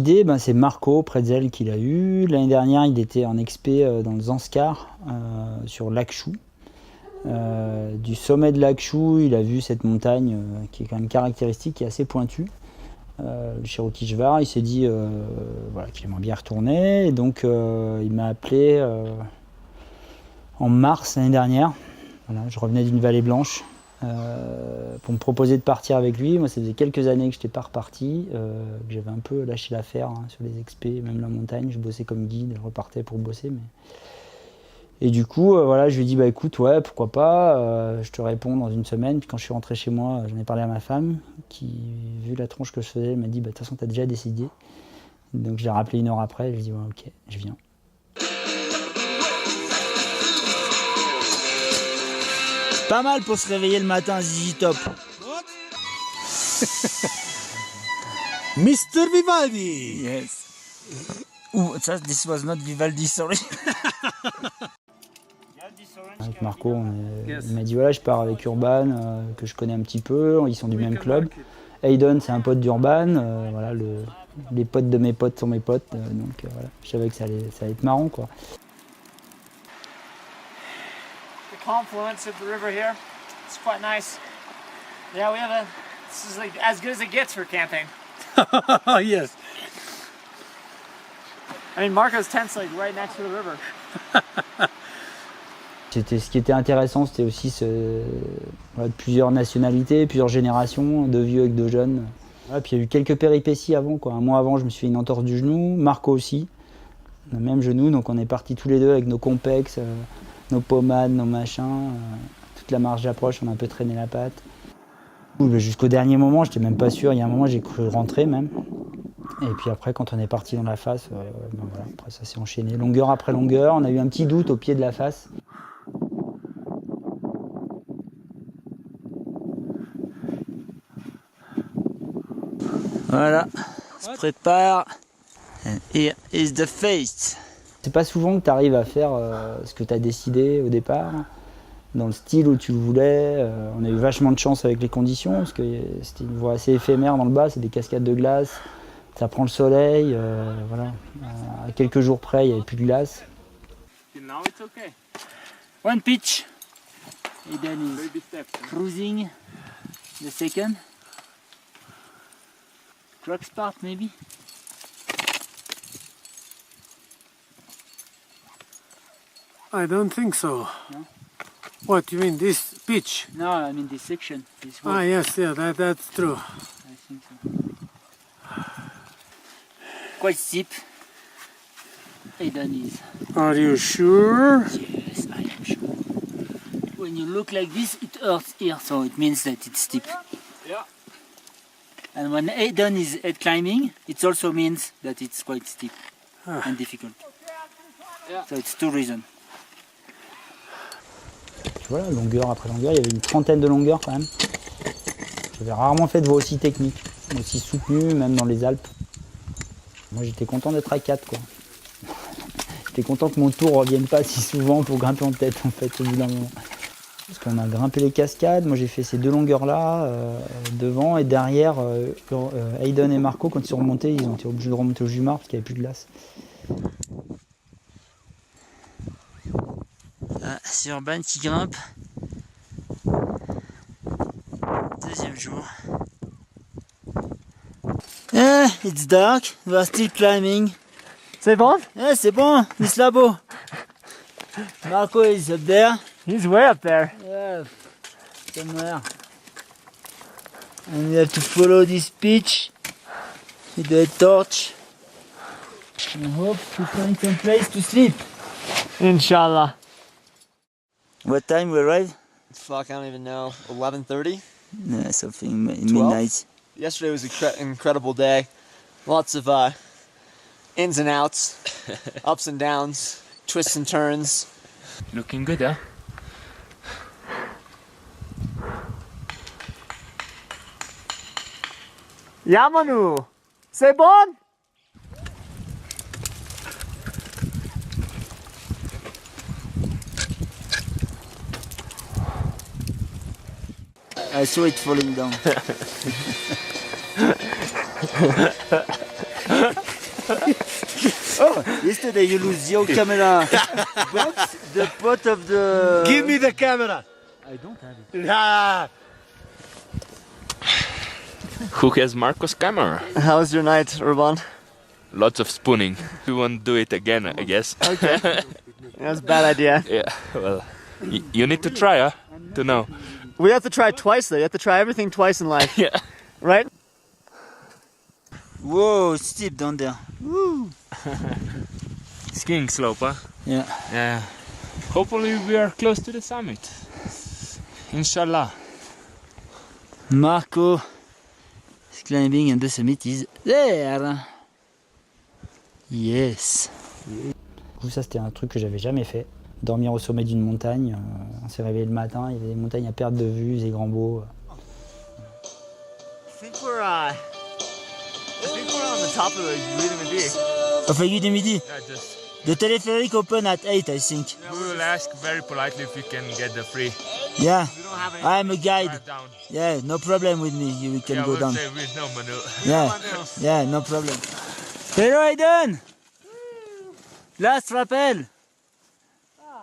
l'idée, c'est Marco Pretzel qui l'a eu. L'année dernière, il était en expé dans le Zanskar, sur Lac Chou. Du sommet de Lac Chou, il a vu cette montagne qui est quand même caractéristique, qui est assez pointue. Le cerro kishtwar, il s'est dit qu'il aimerait bien retourner. Et donc, il m'a appelé en mars l'année dernière. Voilà, je revenais d'une vallée blanche. Pour me proposer de partir avec lui. Moi, ça faisait quelques années que je n'étais pas reparti, que j'avais un peu lâché l'affaire sur les expés, même la montagne. Je bossais comme guide, je repartais pour bosser. Et du coup, je lui ai dit, écoute, ouais, pourquoi pas, je te réponds dans une semaine. Puis quand je suis rentré chez moi, j'en ai parlé à ma femme, qui, vu la tronche que je faisais, elle m'a dit, de toute façon, tu as déjà décidé. Donc, je l'ai rappelé 1 heure après, je lui ai dit, ouais, ok, je viens. Pas mal pour se réveiller le matin, Zizi Top. Mr. Vivaldi. Yes. This was not Vivaldi, sorry. Avec Marco, il m'a dit voilà, je pars avec Urban, que je connais un petit peu, ils sont du même club. Hayden, c'est un pote d'Urban, voilà, les potes de mes potes sont mes potes, donc voilà, je savais que ça allait être marrant, quoi. Confluence of the river here. It's quite nice. Yeah, this is like as good as it gets for camping. Yes. I mean, Marco's tent's like right next to the river. Ce qui était intéressant, c'était aussi plusieurs nationalités, plusieurs générations, de vieux avec de jeunes. Voilà, puis il y a eu quelques péripéties avant, quoi. Un mois avant, je me suis fait une entorse du genou, Marco aussi, le même genou, donc on est partis tous les deux avec nos complexes. Nos pommades, nos machins, toute la marche d'approche, on a un peu traîné la patte. Jusqu'au dernier moment, j'étais même pas sûr. Il y a un moment, j'ai cru rentrer même. Et puis après, quand on est parti dans la face, voilà, après ça s'est enchaîné. Longueur après longueur, on a eu un petit doute au pied de la face. Voilà, on se prépare. And here is the face. C'est pas souvent que tu arrives à faire ce que tu as décidé au départ, dans le style où tu le voulais. On a eu vachement de chance avec les conditions, parce que c'était une voie assez éphémère dans le bas, c'est des cascades de glace, ça prend le soleil, voilà. À quelques jours près, il n'y avait plus de glace. Now it's okay. One pitch. And then is cruising the second. Truck start maybe. I don't think so. No? What, you mean this pitch? No, I mean this section. This one. Ah, yes, yeah, that's true. I think so. Quite steep. Aidan is. Are you sure? Yes, I am sure. When you look like this, it hurts here, so it means that it's steep. Yeah. And when Aidan is head climbing, it also means that it's quite steep and difficult. Yeah. So it's 2 reasons. Voilà, longueur après longueur, il y avait une trentaine de longueurs quand même. J'avais rarement fait de voie aussi technique, aussi soutenue, même dans les Alpes. Moi j'étais content d'être à 4, quoi. J'étais content que mon tour ne revienne pas si souvent pour grimper en tête, en fait, au bout d'un moment. Parce qu'on a grimpé les cascades, moi j'ai fait ces 2 longueurs-là, devant et derrière. Hayden et Marco, quand ils sont remontés, ils ont été obligés de remonter au Jumar parce qu'il n'y avait plus de glace. Ah, c'est Urban qui grimpe. 2e jour. Ah, it's dark. We are still climbing. C'est bon? Ah, c'est bon, it's là-bas. Marco is up there. He's way up there. Yeah, somewhere. And we have to follow this pitch with the torch. And hope to find some place to sleep. Inshallah. What time we arrived? Fuck, I don't even know. 11:30? Yeah, something midnight. Yesterday was an incredible day. Lots of ins and outs, ups and downs, twists and turns. Looking good, huh? Yamanu! C'est bon? I saw it falling down. Oh, yesterday you lose your camera. But the pot of the... Give me the camera. I don't have it. Ah. Who has Marco's camera? How was your night, Urban? Lots of spooning. We won't do it again, I guess. Okay. That's a bad idea. Yeah, well, you need to try, huh? To know. We have to try twice, though. You have to try everything twice in life. Yeah. Right? Whoa, steep down there. Woo. Skiing slope, huh? Yeah. Yeah. Hopefully we are close to the summit. Inshallah. Marco is climbing and the summit is there. Yes. Du coup, ça c'était un truc que j'avais jamais fait. Dormir au sommet d'une montagne. On s'est réveillé le matin, il y avait des montagnes à perte de vue, des grands beaux. I think we're on the top of the Midi. Of Aiguille du Midi. Yeah, just The telepheric open at 8, I think. we will ask very politely if we can get the free Yeah. We don't have any. I'm a guide. drive down. Yeah, no problem with me. You can Yeah, go we'll down. say with no manu. Yeah. Yeah, no problem. Hello, Aiden. Last rappel.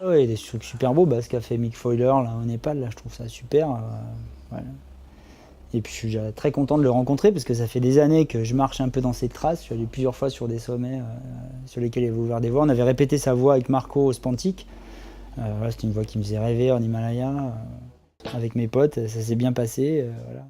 Ouais, des trucs super beaux, ce qu'a fait Mick Foiler là, au Népal, là, je trouve ça super. Voilà. Et puis je suis déjà très content de le rencontrer parce que ça fait des années que je marche un peu dans ses traces. Je suis allé plusieurs fois sur des sommets sur lesquels il avait ouvert des voies. On avait répété sa voie avec Marco au Spantik. Voilà, c'était une voie qui me faisait rêver en Himalaya. Avec mes potes, ça s'est bien passé. Voilà.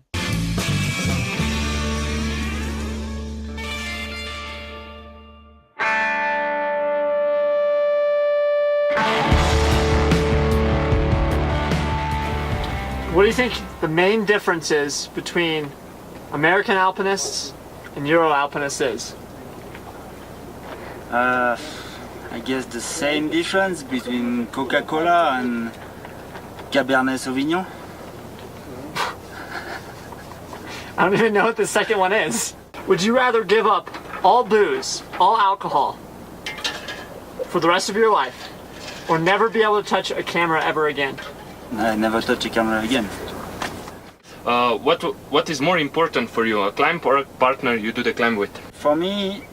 What do you think the main difference is between American alpinists and Euro alpinists is? I guess the same difference between Coca-Cola and Cabernet Sauvignon. I don't even know what the second one is. Would you rather give up all booze, all alcohol, for the rest of your life, or never be able to touch a camera ever again? I never touch a camera again. What is more important for you, a climb or a partner you do the climb with? For me,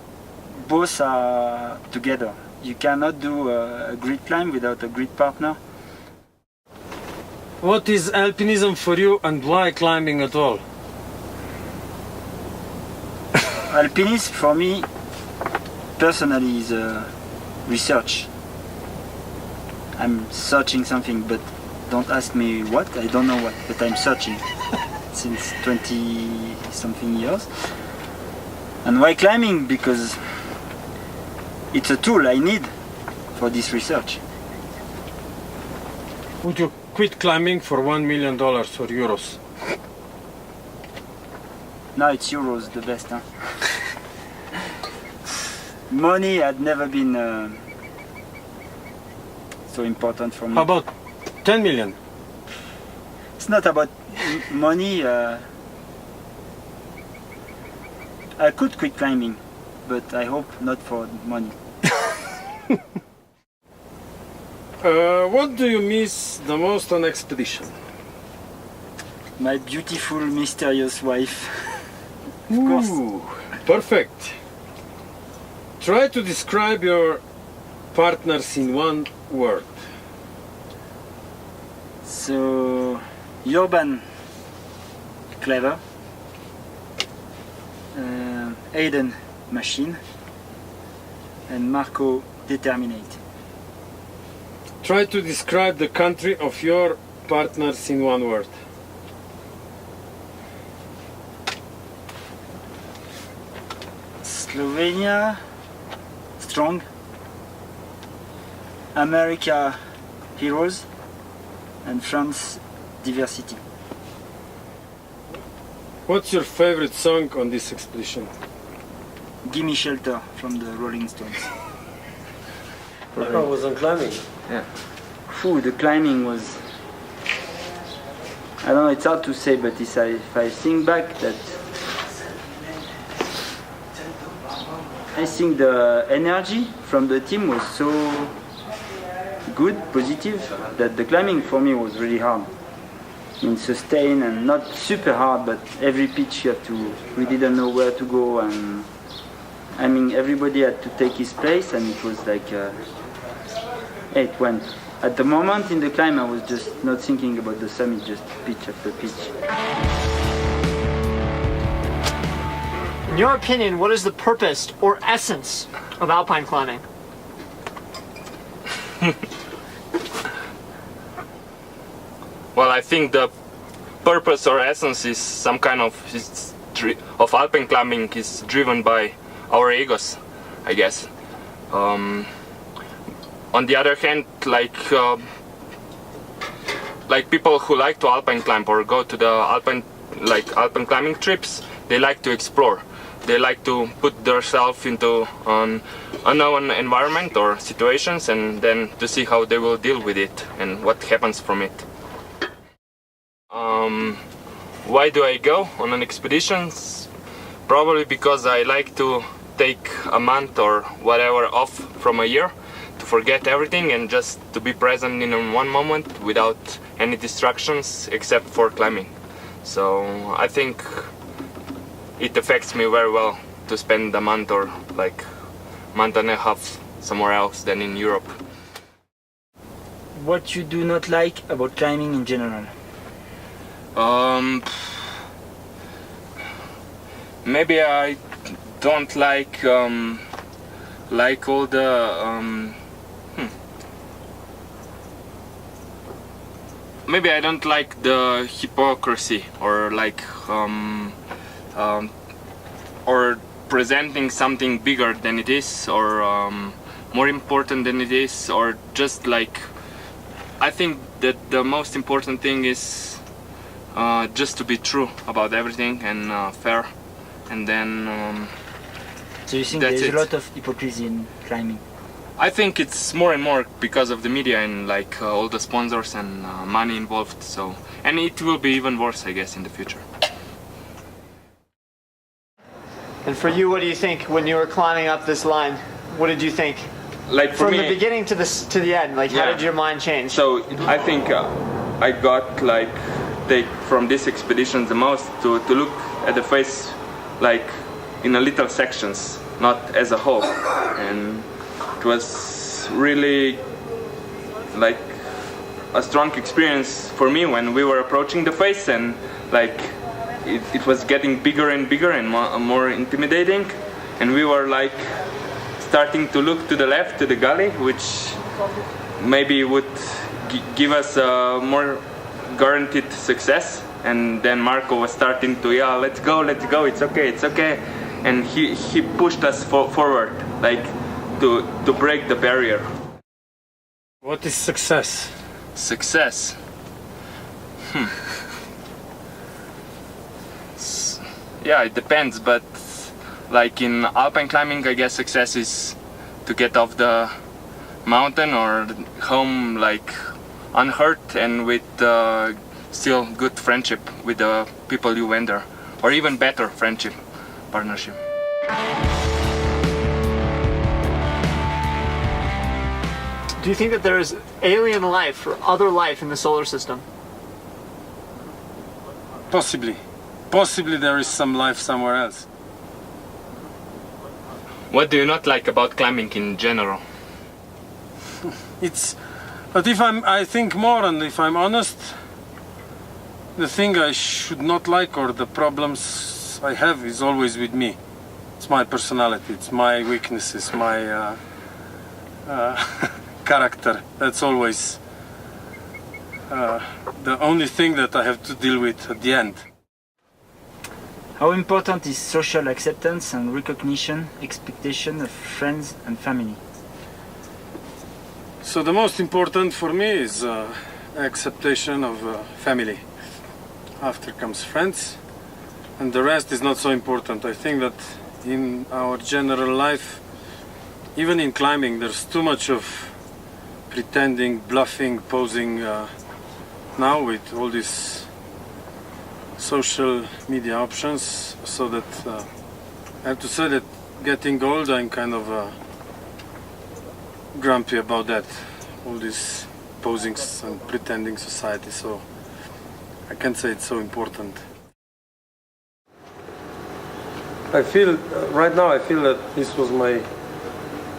both are together. You cannot do a grid climb without a grid partner. What is alpinism for you and why climbing at all? Alpinism for me, personally, is research. I'm searching something, but don't ask me what, I don't know what, but I'm searching since 20 something years. And why climbing? Because it's a tool I need for this research. Would you quit climbing for $1 million or euros? Now it's euros the best, huh? Money had never been so important for me. How about 10 million? It's not about money. I could quit climbing, but I hope not for money. What do you miss the most on expedition? My beautiful, mysterious wife. Of course. Ooh, perfect. Try to describe your partners in one word. So, Urban, clever. Aiden, machine. And Marco, determinate. Try to describe the country of your partners in one word. Slovenia, strong. America, heroes. And France, diversity. What's your favorite song on this expedition? Gimme Shelter from the Rolling Stones. How was on climbing? Phew, the climbing was... I don't know, it's hard to say, but if I think back that... I think the energy from the team was so good, positive, that the climbing for me was really hard. I mean, sustain and not super hard, but every pitch you have to... We didn't know where to go, and I mean, everybody had to take his place, and it was like, it went. At the moment in the climb, I was just not thinking about the summit, just pitch after pitch. In your opinion, what is the purpose or essence of alpine climbing? Well, I think the purpose or essence is some kind of alpine climbing is driven by our egos, I guess. On the other hand, like people who like to alpine climb or go to the alpine climbing trips, they like to explore. They like to put themselves into an unknown environment or situations, and then to see how they will deal with it and what happens from it. Why do I go on an expedition? Probably because I like to take a month or whatever off from a year to forget everything and just to be present in one moment without any distractions except for climbing. So I think it affects me very well to spend a month or like month and a half somewhere else than in Europe. What you do not like about climbing in general? Maybe I don't like all the maybe I don't like the hypocrisy or or presenting something bigger than it is, or more important than it is, or just like, I think that the most important thing is just to be true about everything and fair, and then So you think that's there's it. a lot of hypocrisy in climbing? I think it's more and more because of the media and like all the sponsors and money involved. So, and it will be even worse, I guess, in the future. And for you, what do you think when you were climbing up this line? What did you think? Like for From me, the beginning to the end, like how Yeah. did your mind change? So I think I got like take from this expedition the most to look at the face like in a little sections, not as a whole, and it was really like a strong experience for me when we were approaching the face, and like it was getting bigger and bigger and more intimidating, and we were like starting to look to the left, to the gully, which maybe would give us a more guaranteed success. And then Marco was starting to yell, let's go, it's okay. And he pushed us forward, like to break the barrier. What is success? Success. Yeah, it depends, but like in alpine climbing, I guess success is to get off the mountain or home like unhurt and with still good friendship with the people you went there, or even better friendship, partnership. Do you think that there is alien life or other life in the solar system? Possibly. Possibly there is some life somewhere else. What do you not like about climbing in general? But I think more, and if I'm honest, the thing I should not like or the problems I have is always with me. It's my personality, it's my weaknesses, my character. That's always the only thing that I have to deal with at the end. How important is social acceptance and recognition, expectation of friends and family? So the most important for me is acceptation of family. After comes friends, and the rest is not so important. I think that in our general life, even in climbing, there's too much of pretending, bluffing, posing now with all these social media options, so that I have to say that getting old, I'm kind of grumpy about that, all these posings and pretending society, so I can't say it's so important. I feel, right now I feel that this was my,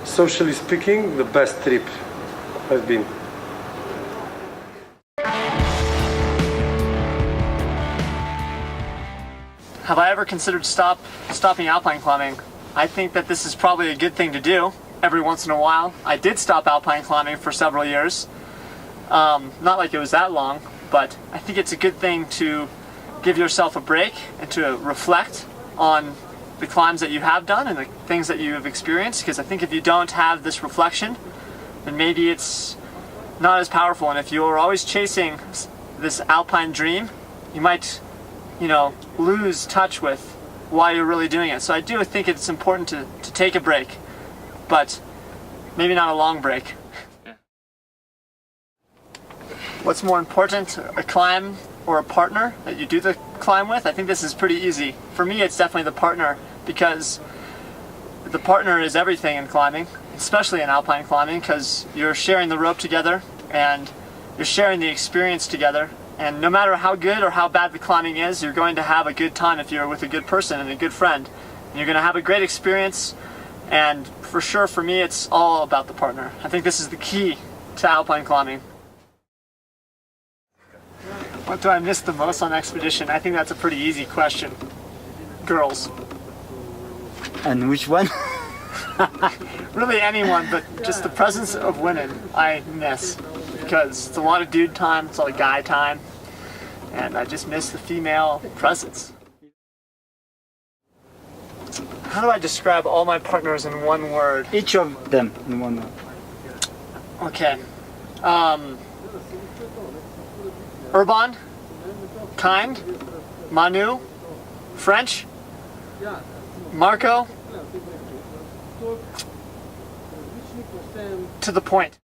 socially speaking, the best trip I've been. Have I ever considered stopping alpine climbing? I think that this is probably a good thing to do every once in a while. I did stop alpine climbing for several years. Not like it was that long, but I think it's a good thing to give yourself a break and to reflect on the climbs that you have done and the things that you have experienced, because I think if you don't have this reflection, then maybe it's not as powerful. And if you're always chasing this alpine dream, you might, lose touch with why you're really doing it. So I do think it's important to take a break, but maybe not a long break. Yeah. What's more important, a climb or a partner that you do the climb with? I think this is pretty easy. For me, it's definitely the partner, because the partner is everything in climbing, especially in alpine climbing, because you're sharing the rope together and you're sharing the experience together. And no matter how good or how bad the climbing is, you're going to have a good time if you're with a good person and a good friend. And you're going to have a great experience. And for sure, for me, it's all about the partner. I think this is the key to alpine climbing. What do I miss the most on expedition? I think that's a pretty easy question. Girls. And which one? Really anyone, but just the presence of women I miss. Because it's a lot of dude time, it's a lot of guy time, and I just miss the female presence. How do I describe all my partners in one word? Each of them in one word. Okay. Urban, kind, Manu, French, Marco, to the point.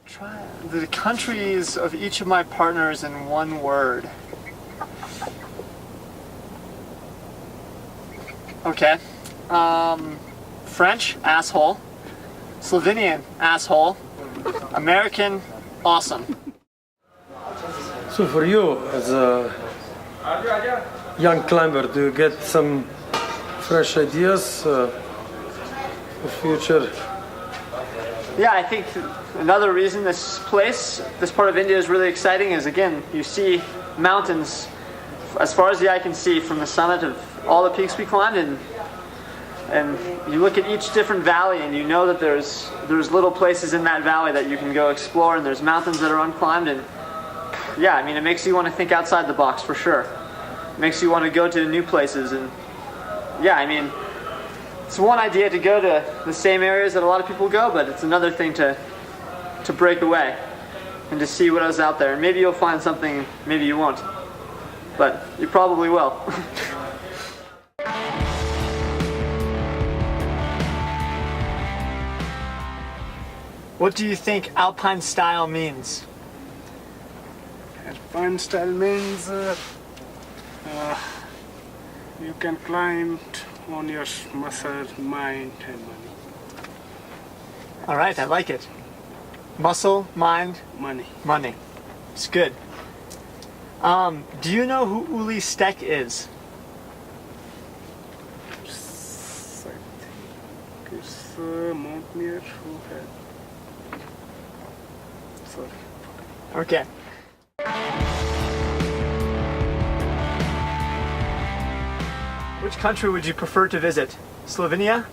Try the countries of each of my partners in one word. Okay. French, asshole. Slovenian, asshole. American, awesome. So for you, as a young climber, do you get some fresh ideas for future? Yeah, I think another reason this part of India is really exciting is, again, you see mountains as far as the eye can see from the summit of all the peaks we climbed, and you look at each different valley and you know that there's little places in that valley that you can go explore, and there's mountains that are unclimbed, and yeah, I mean, it makes you want to think outside the box for sure. It makes you want to go to new places, and yeah, I mean, it's one idea to go to the same areas that a lot of people go, but it's another thing to break away and to see what is out there. And maybe you'll find something, maybe you won't, but you probably will. What do you think alpine style means? Alpine style means you can climb on your muscle, mind, and money. All right, I like it. Muscle, mind, Money. money. It's good. Do you know who Uli Steck is? I think it's a mountaineer who had. Sorry. Okay. Which country would you prefer to visit? Slovenia,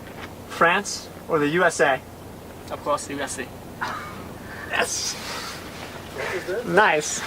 France, or the USA? Of course, USA. Yes. Nice.